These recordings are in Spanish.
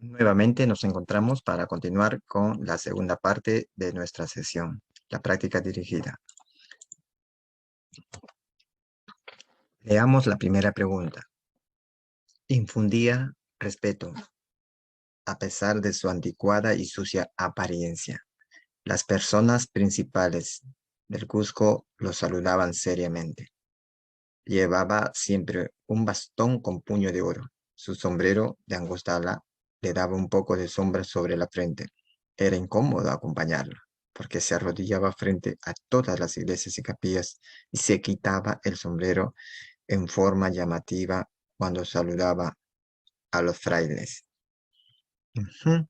Nuevamente nos encontramos para continuar con la segunda parte de nuestra sesión, la práctica dirigida. Leamos la primera pregunta. Infundía respeto, a pesar de su anticuada y sucia apariencia. Las personas principales del Cusco lo saludaban seriamente. Llevaba siempre un bastón con puño de oro. Su sombrero de angosta ala le daba un poco de sombra sobre la frente. Era incómodo acompañarlo, porque se arrodillaba frente a todas las iglesias y capillas y se quitaba el sombrero en forma llamativa cuando saludaba a los frailes. Ujú.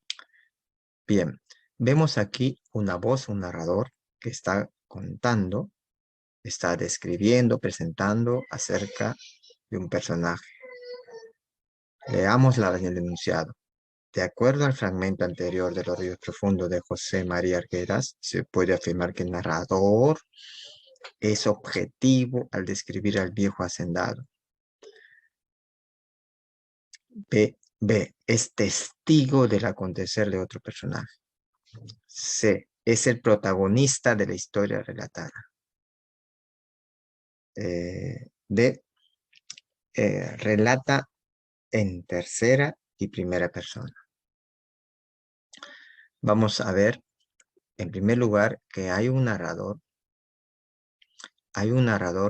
Bien, vemos aquí una voz, un narrador que está contando, está describiendo, presentando acerca de un personaje. Leamos el enunciado. De acuerdo al fragmento anterior de Los ríos profundos de José María Arguedas, se puede afirmar que el narrador es objetivo al describir al viejo hacendado. B. Es testigo del acontecer de otro personaje. C. Es el protagonista de la historia relatada. D. Relata en tercera y primera persona. Vamos a ver, en primer lugar, que hay un narrador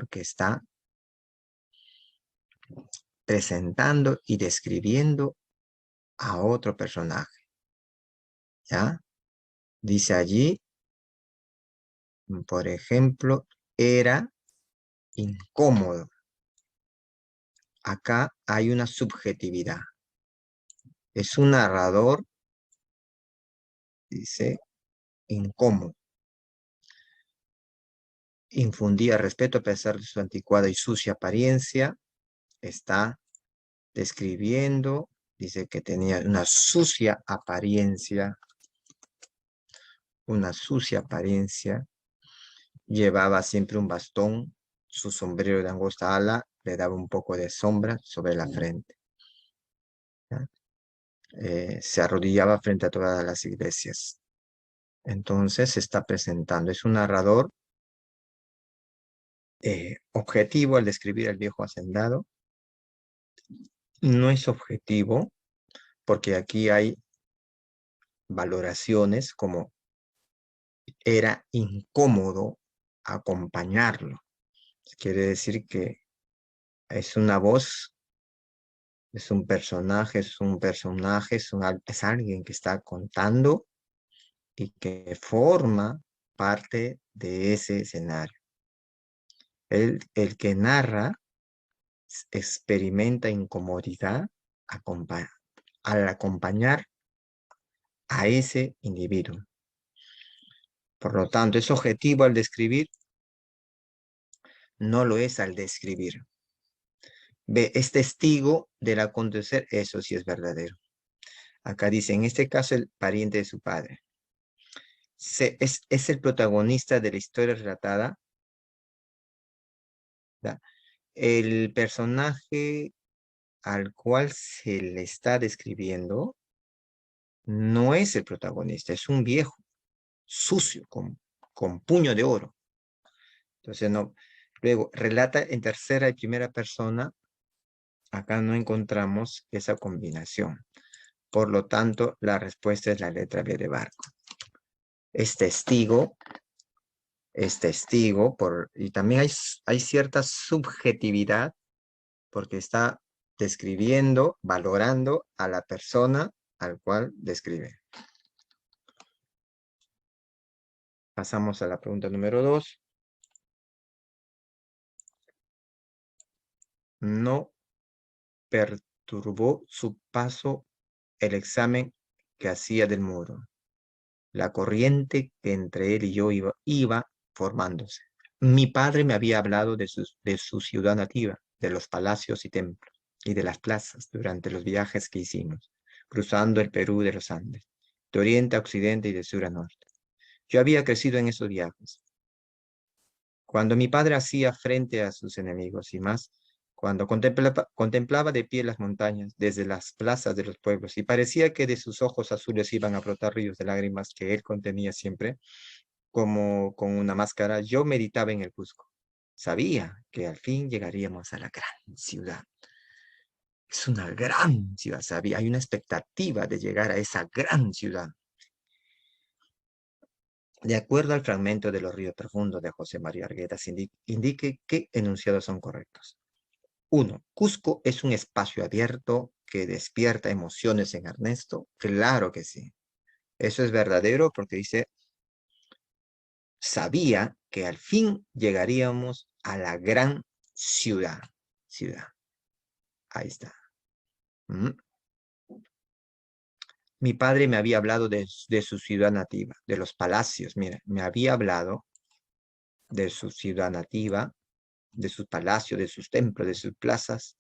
que está presentando y describiendo a otro personaje, ¿ya? Dice allí, por ejemplo, era incómodo. Acá hay una subjetividad. Es un narrador, dice, incómodo. Infundía respeto a pesar de su anticuada y sucia apariencia. Está describiendo, dice que tenía una sucia apariencia, llevaba siempre un bastón, su sombrero de angosta ala le daba un poco de sombra sobre la frente. Se arrodillaba frente a todas las iglesias. Entonces se está presentando, es un narrador objetivo al describir al viejo hacendado. No es objetivo porque aquí hay valoraciones como era incómodo acompañarlo. Quiere decir que es una voz, es un personaje, es alguien que está contando y que forma parte de ese escenario. El que narra experimenta incomodidad al acompañar a ese individuo. Por lo tanto, es objetivo al describir, no lo es al describir. B, es testigo del acontecer, eso sí es verdadero. Acá dice, en este caso, el pariente de su padre. C, es el protagonista de la historia relatada. ¿Da? El personaje al cual se le está describiendo no es el protagonista, es un viejo, sucio, con puño de oro. Entonces, no. Luego, relata en tercera y primera persona. Acá no encontramos esa combinación. Por lo tanto, la respuesta es la letra B de Barco. Es testigo, y también hay cierta subjetividad porque está describiendo, valorando a la persona al cual describe. Pasamos a la pregunta número 2. No perturbó su paso el examen que hacía del muro, la corriente que entre él y yo iba formándose. Mi padre me había hablado de su ciudad nativa, de los palacios y templos, y de las plazas durante los viajes que hicimos, cruzando el Perú de los Andes, de oriente a occidente y de sur a norte. Yo había crecido en esos viajes. Cuando mi padre hacía frente a sus enemigos y más, cuando contemplaba de pie las montañas desde las plazas de los pueblos y parecía que de sus ojos azules iban a brotar ríos de lágrimas que él contenía siempre, como con una máscara, yo meditaba en el Cusco. Sabía que al fin llegaríamos a la gran ciudad. Es una gran ciudad, sabía. Hay una expectativa de llegar a esa gran ciudad. De acuerdo al fragmento de Los ríos profundos de José María Arguedas, indique qué enunciados son correctos. 1. ¿Cusco es un espacio abierto que despierta emociones en Ernesto? Claro que sí. Eso es verdadero porque dice, sabía que al fin llegaríamos a la gran ciudad. Ciudad. Ahí está. Mm. Mi padre me había hablado de su ciudad nativa, de los palacios. Mira, me había hablado de su ciudad nativa, de sus palacios, de sus templos, de sus plazas,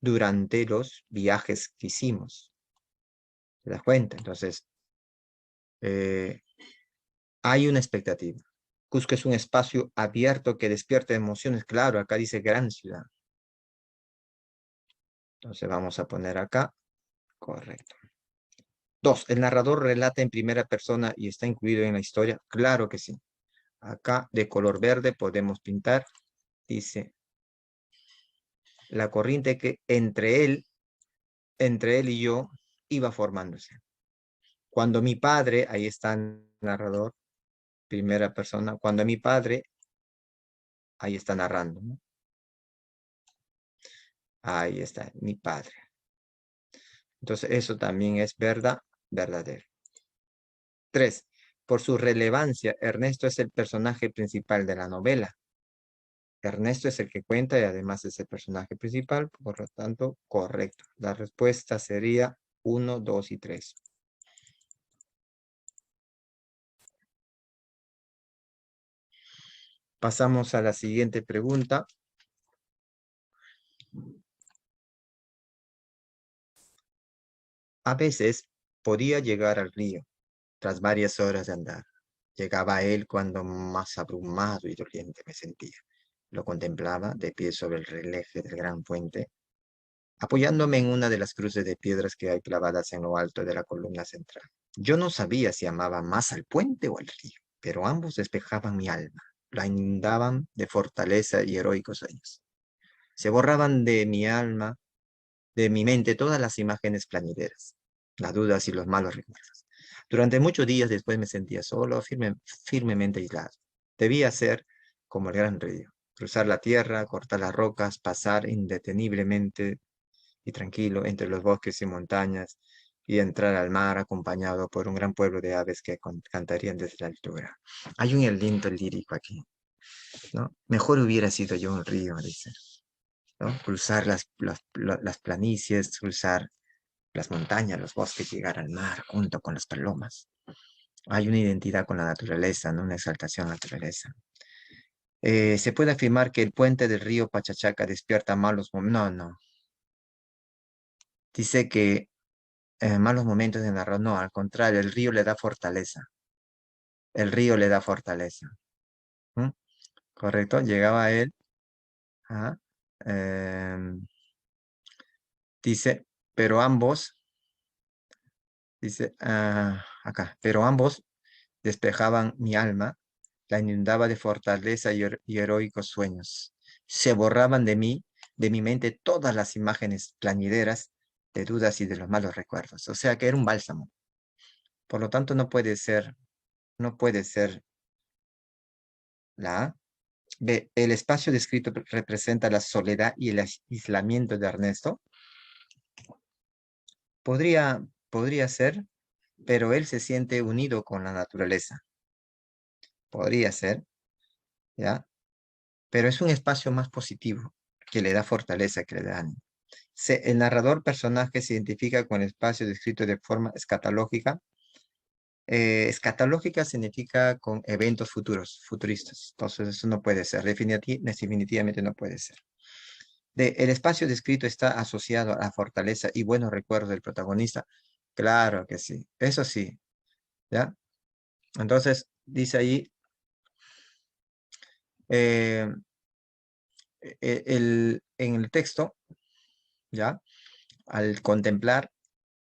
durante los viajes que hicimos. ¿Te das cuenta? Entonces, eh, hay una expectativa. Cusco es un espacio abierto que despierta emociones. Claro, acá dice gran ciudad. Entonces vamos a poner acá. Correcto. 2. ¿El narrador relata en primera persona y está incluido en la historia? Claro que sí. Acá de color verde podemos pintar. Dice, la corriente que entre él y yo iba formándose. Cuando mi padre, ahí está el narrador, primera persona, cuando mi padre, ahí está narrando, ¿no? Ahí está, mi padre. Entonces, eso también es verdadero. 3. Por su relevancia, Ernesto es el personaje principal de la novela. Ernesto es el que cuenta y además es el personaje principal, por lo tanto, correcto. La respuesta sería 1, 2 y 3. Pasamos a la siguiente pregunta. A veces podía llegar al río tras varias horas de andar. Llegaba a él cuando más abrumado y doliente me sentía. Lo contemplaba de pie sobre el releje del gran puente, apoyándome en una de las cruces de piedras que hay clavadas en lo alto de la columna central. Yo no sabía si amaba más al puente o al río, pero ambos despejaban mi alma, la inundaban de fortaleza y heroicos sueños. Se borraban de mi alma, de mi mente, todas las imágenes plañideras, las dudas y los malos recuerdos. Durante muchos días después me sentía solo, firmemente aislado. Debía ser como el gran río, cruzar la tierra, cortar las rocas, pasar indeteniblemente y tranquilo entre los bosques y montañas y entrar al mar acompañado por un gran pueblo de aves que cantarían desde la altura. Hay un aliento lírico aquí, ¿no? Mejor hubiera sido yo un río, dice, ¿no? Cruzar las planicies, cruzar las montañas, los bosques, llegar al mar junto con las palomas. Hay una identidad con la naturaleza, ¿no? Una exaltación a la naturaleza. Se puede afirmar que el puente del río Pachachaca despierta malos momentos. No, no. Dice que malos momentos de narrar. No, al contrario, el río le da fortaleza. El río le da fortaleza. ¿Mm? ¿Correcto? Llegaba a él. Ajá, em, dice, pero ambos, dice, acá, pero ambos despejaban mi alma, la inundaba de fortaleza y heroicos sueños. Se borraban de mi mente todas las imágenes plañideras de dudas y de los malos recuerdos. O sea que era un bálsamo. Por lo tanto, no puede ser la A. B. El espacio descrito representa la soledad y el aislamiento de Ernesto. Podría ser, pero él se siente unido con la naturaleza. Podría ser, ¿ya? Pero es un espacio más positivo, que le da fortaleza, que le da ánimo. C. El narrador personaje se identifica con el espacio descrito de forma escatológica. Escatológica significa con eventos futuristas. Entonces eso no puede ser, definitivamente no puede ser. D. El espacio descrito está asociado a la fortaleza y buenos recuerdos del protagonista. Claro que sí, eso sí, ¿ya? Entonces dice ahí, eh, el en el texto, ¿ya? Al contemplar,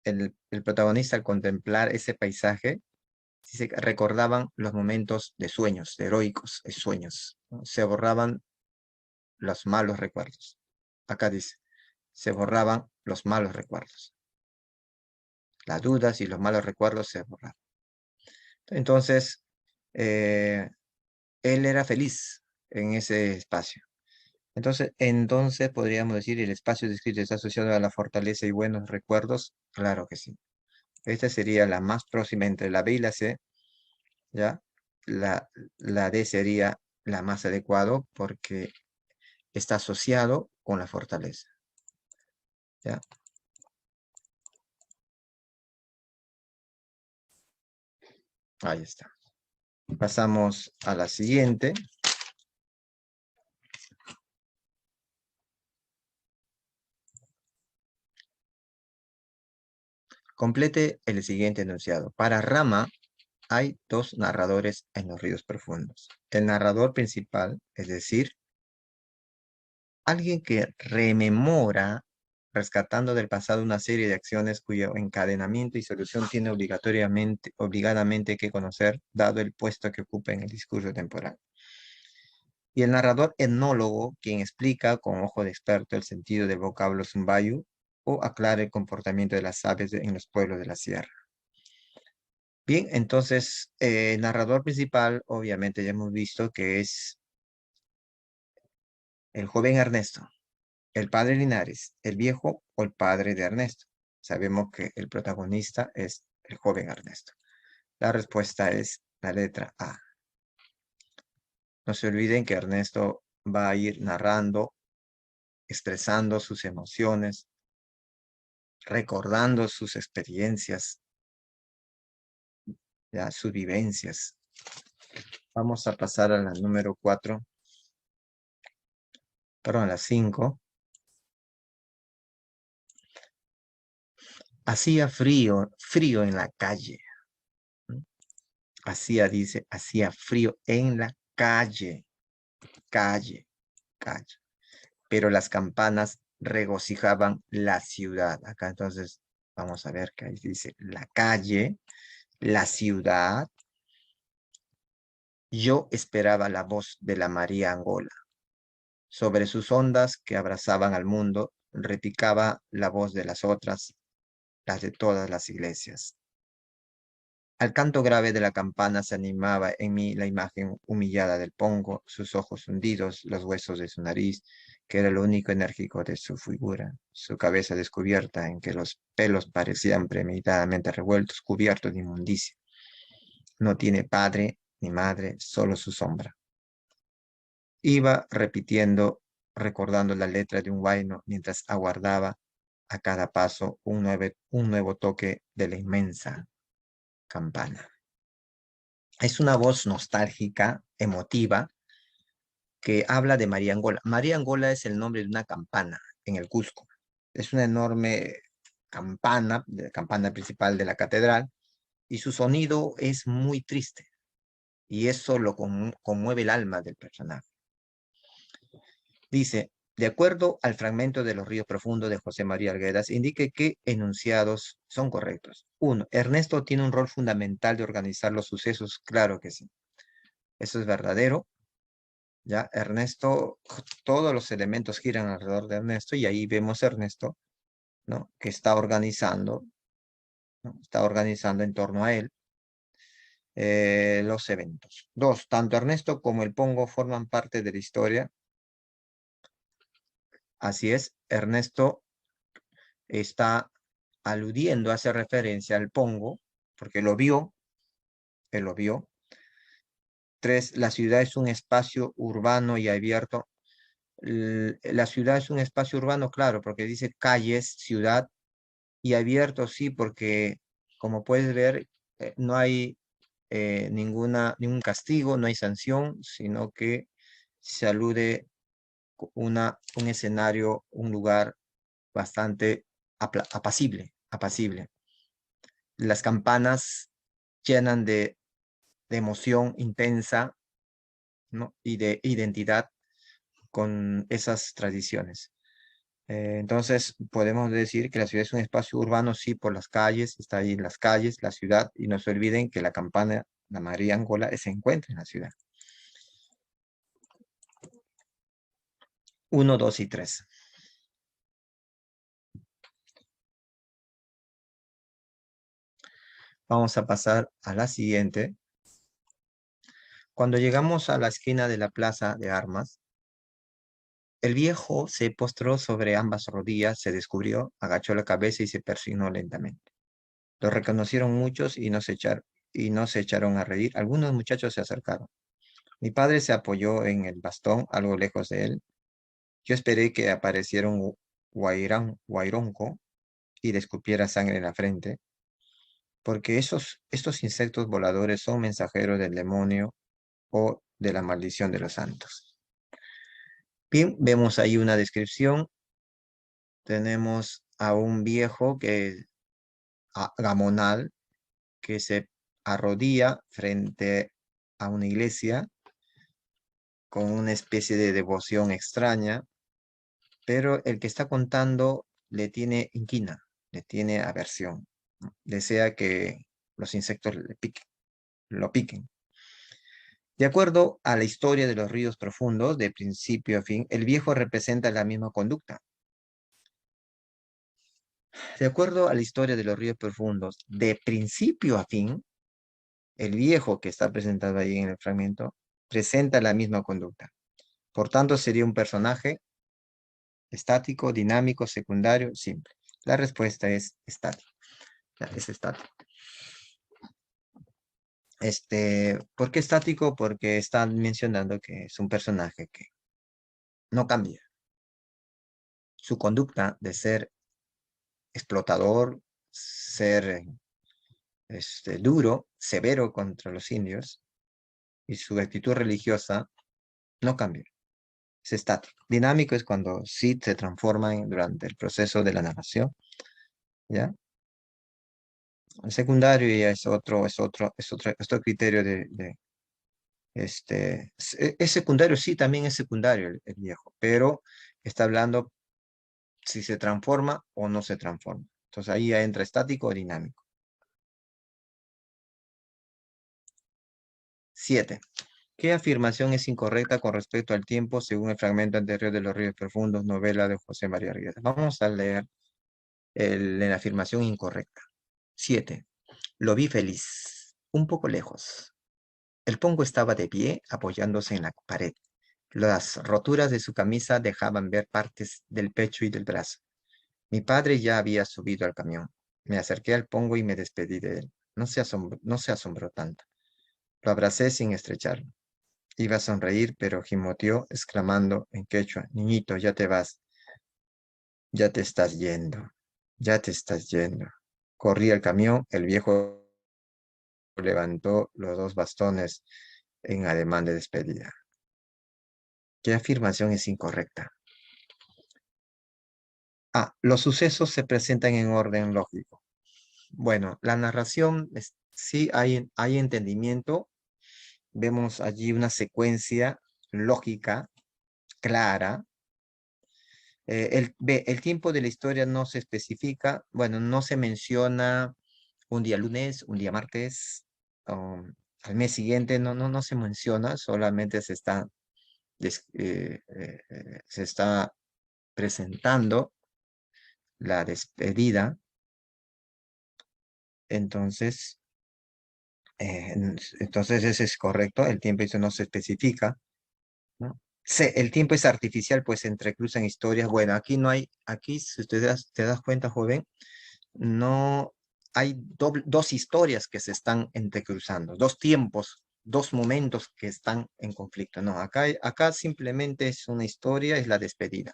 el protagonista al contemplar ese paisaje, dice que recordaban los momentos de sueños, de heroicos sueños, ¿no? Se borraban los malos recuerdos. Acá dice, se borraban los malos recuerdos. Las dudas y los malos recuerdos se borraban. Entonces, eh, él era feliz en ese espacio. Entonces podríamos decir, ¿el espacio descrito está asociado a la fortaleza y buenos recuerdos? Claro que sí. Esta sería la más próxima entre la B y la C, ¿ya? La, la D sería la más adecuado porque está asociado con la fortaleza, ¿ya? Ahí está. Pasamos a la siguiente. Complete el siguiente enunciado. Para Rama hay dos narradores en los ríos profundos. El narrador principal, es decir, alguien que rememora, rescatando del pasado una serie de acciones cuyo encadenamiento y solución tiene obligadamente que conocer, dado el puesto que ocupa en el discurso temporal. Y el narrador etnólogo, quien explica con ojo de experto el sentido del vocablo zumbayu o aclara el comportamiento de las aves en los pueblos de la sierra. Bien, entonces, el narrador principal, obviamente ya hemos visto que es el joven Ernesto, el padre Linares, el viejo o el padre de Ernesto. Sabemos que el protagonista es el joven Ernesto. La respuesta es la letra A. No se olviden que Ernesto va a ir narrando, expresando sus emociones, recordando sus experiencias, ya, sus vivencias. Vamos a pasar a la número 4, perdón, a la 5. Hacía frío, frío en la calle. Hacía frío en la calle, calle, calle. Pero las campanas regocijaban la ciudad. Acá entonces vamos a ver que ahí dice la calle, la ciudad. Yo esperaba la voz de la María Angola. Sobre sus ondas que abrazaban al mundo, repicaba la voz de las otras, las de todas las iglesias. Al canto grave de la campana se animaba en mí la imagen humillada del pongo, sus ojos hundidos, los huesos de su nariz, que era lo único enérgico de su figura, su cabeza descubierta en que los pelos parecían premeditadamente revueltos, cubiertos de inmundicia. No tiene padre ni madre, solo su sombra. Iba repitiendo, recordando la letra de un huayno mientras aguardaba a cada paso un nuevo toque de la inmensa campana. Es una voz nostálgica, emotiva, que habla de María Angola. María Angola es el nombre de una campana en el Cusco. Es una enorme campana, la campana principal de la catedral, y su sonido es muy triste, y eso lo conmueve el alma del personaje. Dice, de acuerdo al fragmento de Los ríos profundos de José María Arguedas, indique qué enunciados son correctos. 1. Ernesto tiene un rol fundamental de organizar los sucesos. Claro que sí. Eso es verdadero. Ya, Ernesto, todos los elementos giran alrededor de Ernesto y ahí vemos a Ernesto, ¿no? Que está organizando, ¿no? Está organizando en torno a él los eventos. 2. Tanto Ernesto como el Pongo forman parte de la historia. Así es, Ernesto está aludiendo, hace referencia al Pongo, porque lo vio, él lo vio. 3. La ciudad es un espacio urbano y abierto. La ciudad es un espacio urbano, claro, porque dice calles, ciudad, y abierto, sí, porque como puedes ver, no hay ningún castigo, no hay sanción, sino que se alude un escenario, un lugar bastante apacible. Las campanas llenan de emoción intensa, ¿no? Y de identidad, con esas tradiciones. Entonces, podemos decir que la ciudad es un espacio urbano, sí, por las calles, está ahí en las calles, la ciudad, y no se olviden que la campana, la María Angola, se encuentra en la ciudad. 1, 2 y 3. Vamos a pasar a la siguiente. Cuando llegamos a la esquina de la plaza de armas, el viejo se postró sobre ambas rodillas, se descubrió, agachó la cabeza y se persignó lentamente. Lo reconocieron muchos y no se echaron a reír. Algunos muchachos se acercaron. Mi padre se apoyó en el bastón algo lejos de él. Yo esperé que apareciera un guaironco y le escupiera sangre en la frente, porque estos insectos voladores son mensajeros del demonio o de la maldición de los santos. Bien, vemos ahí una descripción. Tenemos a un viejo gamonal, que se arrodilla frente a una iglesia con una especie de devoción extraña, pero el que está contando le tiene inquina, le tiene aversión, ¿no? Desea que los insectos lo piquen. De acuerdo a la historia de los ríos profundos, de principio a fin, el viejo representa la misma conducta. De acuerdo a la historia de los ríos profundos, de principio a fin, el viejo que está presentado ahí en el fragmento presenta la misma conducta. Por tanto, sería un personaje estático, dinámico, secundario, simple. La respuesta es estático. Es estático. ¿Por qué estático? Porque están mencionando que es un personaje que no cambia. Su conducta de ser explotador, ser duro, severo contra los indios, y su actitud religiosa no cambia. Es estático. Dinámico es cuando sí se transforma durante el proceso de la narración, ¿ya? El secundario ya es otro criterio es secundario, sí, también es secundario el viejo, pero está hablando si se transforma o no se transforma. Entonces ahí ya entra estático o dinámico. 7. ¿Qué afirmación es incorrecta con respecto al tiempo según el fragmento anterior de Los ríos profundos, novela de José María Rivera? Vamos a leer la afirmación incorrecta. 7. Lo vi feliz, un poco lejos. El pongo estaba de pie, apoyándose en la pared. Las roturas de su camisa dejaban ver partes del pecho y del brazo. Mi padre ya había subido al camión. Me acerqué al pongo y me despedí de él. No se asombró tanto. Lo abracé sin estrecharlo. Iba a sonreír, pero gimoteó, exclamando en quechua: Niñito, ya te vas. Ya te estás yendo. Ya te estás yendo. Corrí al camión. El viejo levantó los dos bastones en ademán de despedida. ¿Qué afirmación es incorrecta? Los sucesos se presentan en orden lógico. Bueno, la narración, sí hay entendimiento. Vemos allí una secuencia lógica, clara. El tiempo de la historia no se especifica. Bueno, no se menciona un día lunes, un día martes, al mes siguiente, no se menciona, solamente se está presentando la despedida. Entonces, entonces ese es correcto, el tiempo eso no se especifica, ¿no? El tiempo es artificial, pues se entrecruzan historias. Bueno, aquí no hay, aquí si te das cuenta, joven, no hay dos historias que se están entrecruzando, dos tiempos, dos momentos que están en conflicto. No, acá simplemente es una historia, es la despedida.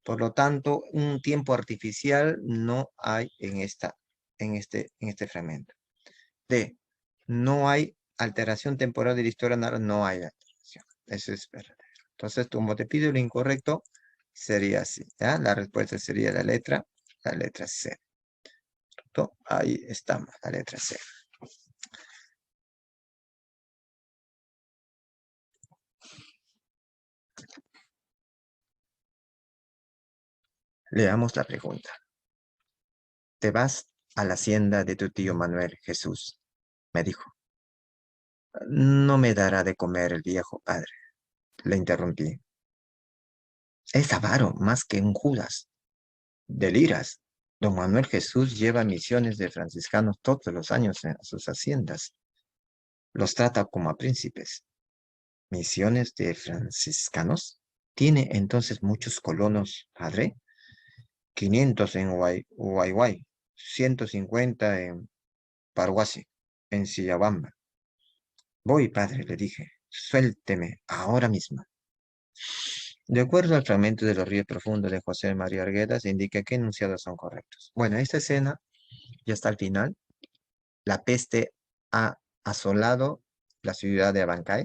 Por lo tanto, un tiempo artificial no hay en este fragmento. D. No hay alteración temporal de la historia, no hay alteración. Eso es verdadero. Entonces, como te pido lo incorrecto, sería así, ¿ya? La respuesta sería la letra C. ¿Correcto? Ahí estamos, la letra C. Leamos la pregunta. Te vas a la hacienda de tu tío Manuel Jesús, me dijo. No me dará de comer el viejo padre, le interrumpí. Es avaro más que un Judas. Deliras. Don Manuel Jesús lleva misiones de franciscanos todos los años a sus haciendas. Los trata como a príncipes. ¿Misiones de franciscanos? ¿Tiene entonces muchos colonos, padre? 500 en Huayhuay, 150 en Parhuasi, en Sillabamba. Voy, padre, le dije. Suélteme ahora mismo. De acuerdo al fragmento de los ríos profundos de José María Arguedas, indica que enunciados son correctos. Bueno, esta escena ya está al final. La peste ha asolado la ciudad de Abancay.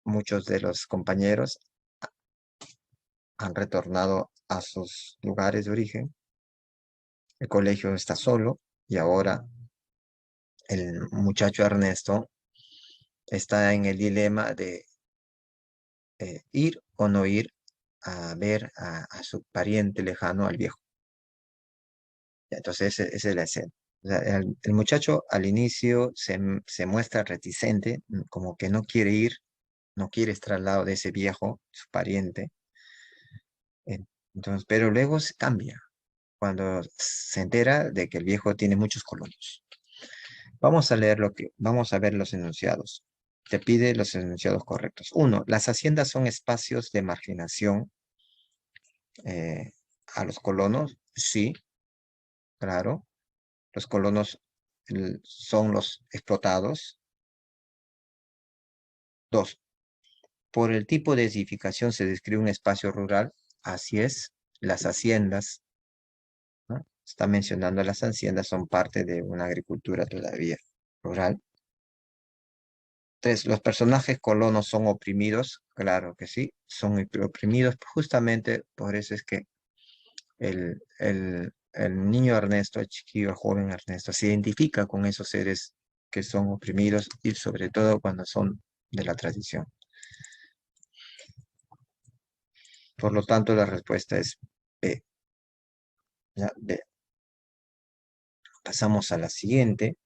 Muchos de los compañeros han retornado a sus lugares de origen. El colegio está solo y ahora el muchacho Ernesto está en el dilema de ir o no ir a ver a su pariente lejano, al viejo. Entonces, esa es la escena. O sea, el muchacho al inicio se muestra reticente, como que no quiere ir, no quiere estar al lado de ese viejo, su pariente. Entonces, pero luego se cambia cuando se entera de que el viejo tiene muchos colonos. Vamos a ver los enunciados. Te pide los enunciados correctos. Uno, las haciendas son espacios de marginación a los colonos. Sí, claro. Los colonos son los explotados. Dos, por el tipo de edificación se describe un espacio rural. Así es, las haciendas, ¿no? Está mencionando las haciendas, son parte de una agricultura todavía rural. Tres, los personajes colonos son oprimidos. Claro que sí, son oprimidos. Justamente por eso es que el niño Ernesto, el chiquillo, el joven Ernesto, se identifica con esos seres que son oprimidos y sobre todo cuando son de la tradición. Por lo tanto, la respuesta es B. ¿Ya? B. Pasamos a la siguiente.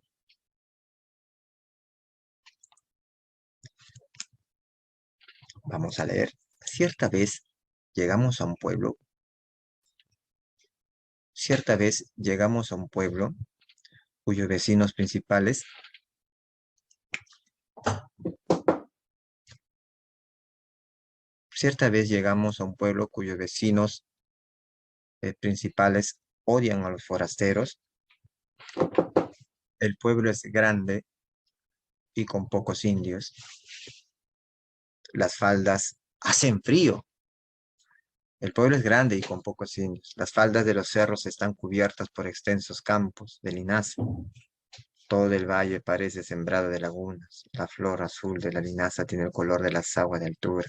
Vamos a leer. Llegamos a un pueblo. Cierta vez llegamos a un pueblo cuyos vecinos principales Cierta vez llegamos a un pueblo cuyos vecinos principales odian a los forasteros. El pueblo es grande y con pocos indios. Las faldas hacen frío. El pueblo es grande y con pocos indios. Las faldas de los cerros están cubiertas por extensos campos de linaza. Todo el valle parece sembrado de lagunas. La flor azul de la linaza tiene el color de las aguas de altura.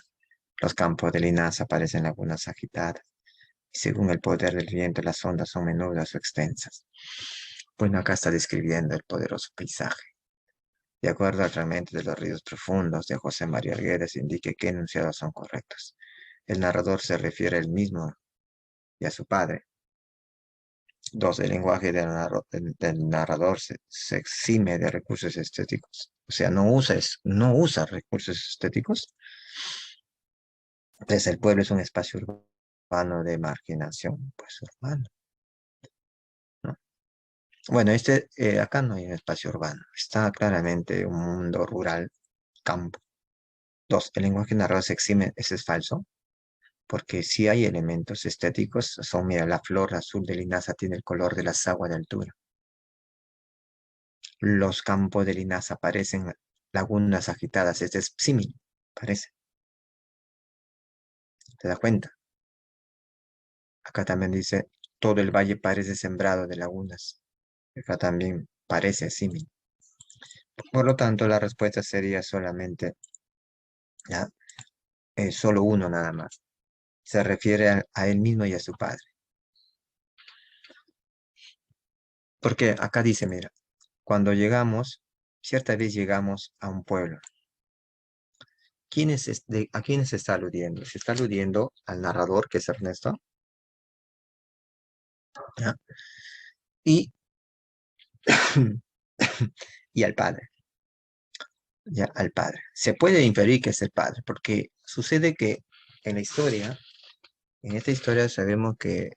Los campos de linaza parecen lagunas agitadas. Y según el poder del viento, las ondas son menudas o extensas. Bueno, acá está describiendo el poderoso paisaje. De acuerdo al fragmento de los ríos profundos de José María Arguedas, indique qué enunciados son correctos. El narrador se refiere a él mismo y a su padre. Dos, el lenguaje del narrador se exime de recursos estéticos. O sea, no usa recursos estéticos. Tres, el pueblo es un espacio urbano de marginación. Pues urbano, ¿no? Bueno, acá no hay un espacio urbano. Está claramente un mundo rural, campo. Dos, el lenguaje narrado se exime. Ese es falso. Porque sí hay elementos estéticos, mira, la flor azul de linaza tiene el color de las aguas de altura. Los campos de linaza parecen lagunas agitadas, este es símil, parece. ¿Te das cuenta? Acá también dice, todo el valle parece sembrado de lagunas. Acá también parece símil. Por lo tanto, la respuesta sería solamente, ¿ya? Solo uno nada más. Se refiere a él mismo y a su padre. Porque acá dice, mira, cuando llegamos, cierta vez llegamos a un pueblo. ¿A quiénes se está aludiendo? Se está aludiendo al narrador, que es Ernesto, ¿ya? Y, y al padre, ya, al padre. Se puede inferir que es el padre, porque sucede que en la historia, en esta historia sabemos que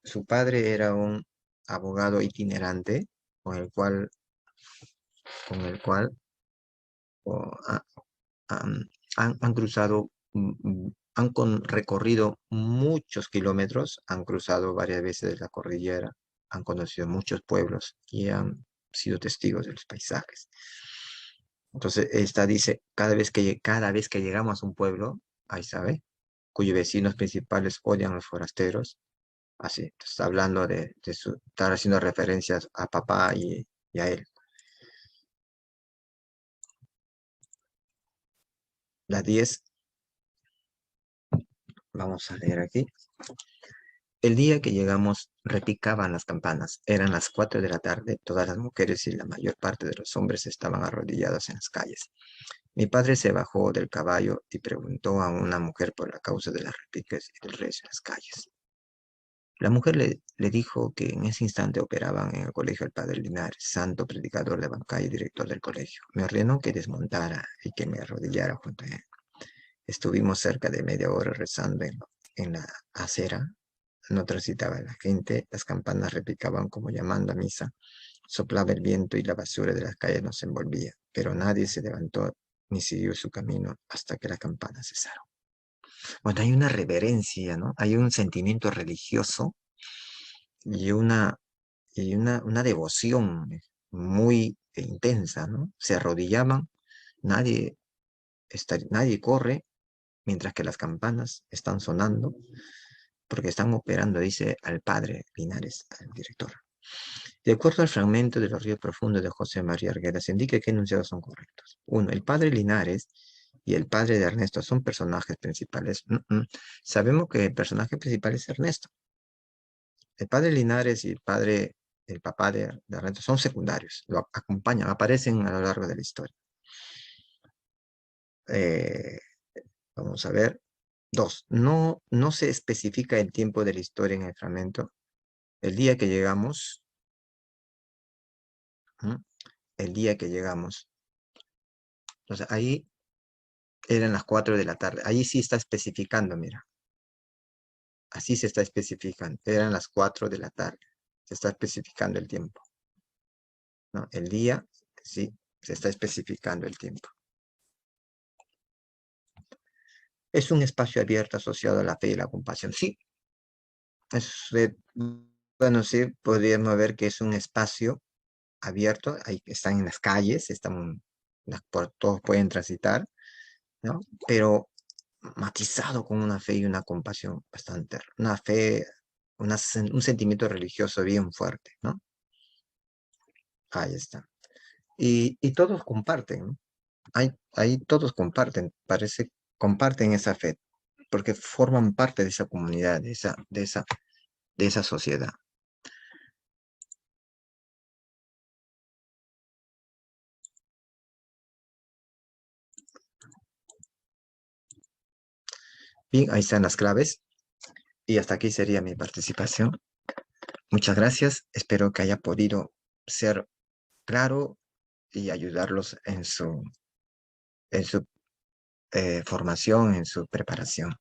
su padre era un abogado itinerante con el cual, o, han cruzado, recorrido muchos kilómetros, han cruzado varias veces la cordillera, han conocido muchos pueblos y han sido testigos de los paisajes. Entonces, esta dice, cada vez que llegamos a un pueblo, ahí sabe, cuyos vecinos principales odian a los forasteros, así, está hablando estar haciendo referencias a papá y a él. Las 10, vamos a leer aquí. El día que llegamos repicaban las campanas. Eran las 4 de la tarde. Todas las mujeres y la mayor parte de los hombres estaban arrodillados en las calles. Mi padre se bajó del caballo y preguntó a una mujer por la causa de las repiques y del rezo en las calles. La mujer le dijo que en ese instante operaban en el colegio el padre Linares, santo predicador de Bancay y director del colegio. Me ordenó que desmontara y que me arrodillara junto a él. Estuvimos cerca de media hora rezando en la acera. No transitaba la gente, las campanas repicaban como llamando a misa, soplaba el viento y la basura de las calles nos envolvía, pero nadie se levantó ni siguió su camino hasta que las campanas cesaron. Bueno, hay una reverencia, ¿no? Hay un sentimiento religioso y una devoción muy intensa, ¿no? Se arrodillaban, nadie, nadie corre mientras que las campanas están sonando, porque están operando, dice al padre Linares, al director. De acuerdo al fragmento de los ríos profundos de José María Argueda, se indica qué enunciados son correctos. Uno, el padre Linares y el padre de Ernesto son personajes principales. Sabemos que el personaje principal es Ernesto. El padre Linares y el papá de Ernesto son secundarios, lo acompañan, aparecen a lo largo de la historia. Eh, Vamos a ver. Dos, no se especifica el tiempo de la historia en el fragmento. El día que llegamos, ¿m? El día que llegamos. Entonces ahí eran las 4 de la tarde. Ahí sí está especificando, mira. Así se está especificando. Eran las 4 de la tarde. Se está especificando el tiempo, ¿no? El día, sí, se está especificando el tiempo. Es un espacio abierto asociado a la fe y la compasión. Sí, bueno, sí, podríamos ver que es un espacio abierto. Ahí están en las calles, todos pueden transitar, ¿no? Pero matizado con una fe y una compasión bastante, una fe, un sentimiento religioso bien fuerte, ¿no? Ahí está. Y todos comparten, ¿no? Ahí todos comparten, comparten esa fe, porque forman parte de esa comunidad, de esa sociedad. Bien, ahí están las claves. Y hasta aquí sería mi participación. Muchas gracias. Espero que haya podido ser claro y ayudarlos en su formación, en su preparación.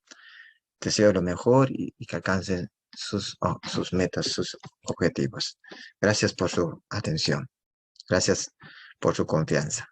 Deseo lo mejor y que alcancen sus metas, sus objetivos. Gracias por su atención. Gracias por su confianza.